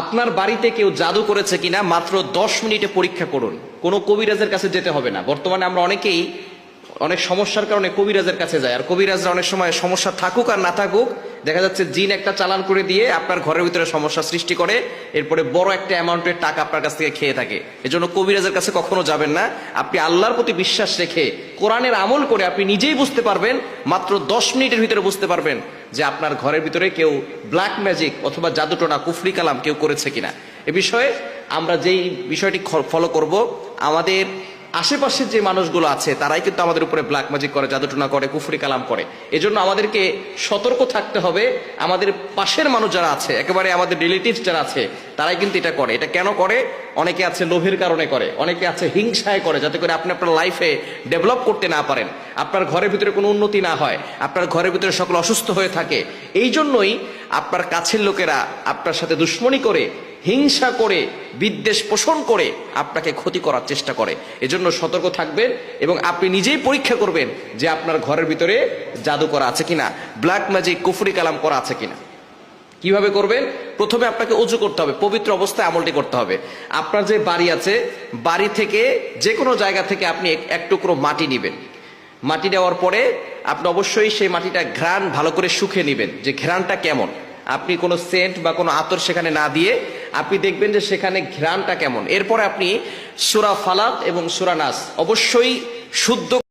আপনার বাড়িতে কেউ জাদু করেছে কিনা মাত্র 10 মিনিটে পরীক্ষা করুন। কোনো কবিরাজের কাছে যেতে হবে না। বর্তমানে আমরা অনেকেই অনেক সমস্যার কারণে কবিরাজের কাছে যায়, আর কবিরাজরা অনেক সময় সমস্যা থাকুক আর না থাকুক দেখা যাচ্ছে জিন একটা চালান করে দিয়ে আপনার ঘরের ভিতরে সমস্যা সৃষ্টি করে, এরপরে বড় একটা অ্যামাউন্টের টাকা আপনার কাছ থেকে খেয়ে থাকে। এজন্য কবিরাজের কাছে কখনো যাবেন না। আপনি আল্লাহর প্রতি বিশ্বাস রেখে কোরআনের আমল করে আপনি নিজেই বুঝতে পারবেন, মাত্র 10 মিনিটের ভিতরে বুঝতে পারবেন যে আপনার ঘরের ভিতরে কেউ ব্ল্যাক ম্যাজিক অথবা জাদুটোনা কুফরি কালাম কেউ করেছে কিনা। এ বিষয়ে আমরা যেই বিষয়টি ফলো করব, আমাদের আশেপাশের যে মানুষগুলো আছে তারাই কিন্তু আমাদের উপরে ব্ল্যাক ম্যাজিক করে, জাদুটোনা করে, কুফরি কালাম করে। এজন্য আমাদেরকে সতর্ক থাকতে হবে। আমাদের পাশের মানুষ যারা আছে, একেবারে আমাদের রিলেটিভস যারা আছে, তারাই কিন্তু এটা করে। এটা কেন করে? অনেকে আছে লোভের কারণে করে, অনেকে আছে হিংসায় করে, যাতে করে আপনি আপনার লাইফে ডেভেলপ করতে না পারেন, আপনার ঘরের ভিতরে কোনো উন্নতি না হয়, আপনার ঘরের ভিতরে সকল অসুস্থ হয়ে থাকে। এই জন্যই আপনার কাছের লোকেরা আপনার সাথে দুশ্মনী করে, হিংসা করে, বিদ্বেষ পোষণ করে আপনাকে ক্ষতি করার চেষ্টা করে। এজন্য সতর্ক থাকবেন এবং আপনি নিজেই পরীক্ষা করবেন যে আপনার ঘরের ভিতরে জাদু করা আছে কিনা, ব্ল্যাক ম্যাজিক কুফরি কালাম করা আছে কিনা। কিভাবে করবেন? প্রথমে আপনাকে ওযু করতে হবে, পবিত্র অবস্থায় আমলটি করতে হবে। আপনার যে বাড়ি আছে, বাড়ি থেকে যে কোনো জায়গা থেকে আপনি এক টুকরো মাটি নেবেন। মাটি নেওয়ার পরে আপনি অবশ্যই সেই মাটিটা ঘ্রাণ ভালো করে শুকে নেবেন, যে ঘ্রাণটা কেমন। আপনি কোনো সেন্ট বা কোনো আতর সেখানে না দিয়ে আপনি দেখবেন যে সেখানে ঘ্রাণটা কেমন। এরপরে আপনি সূরা ফালাক এবং সূরা নাস অবশ্যই শুদ্ধ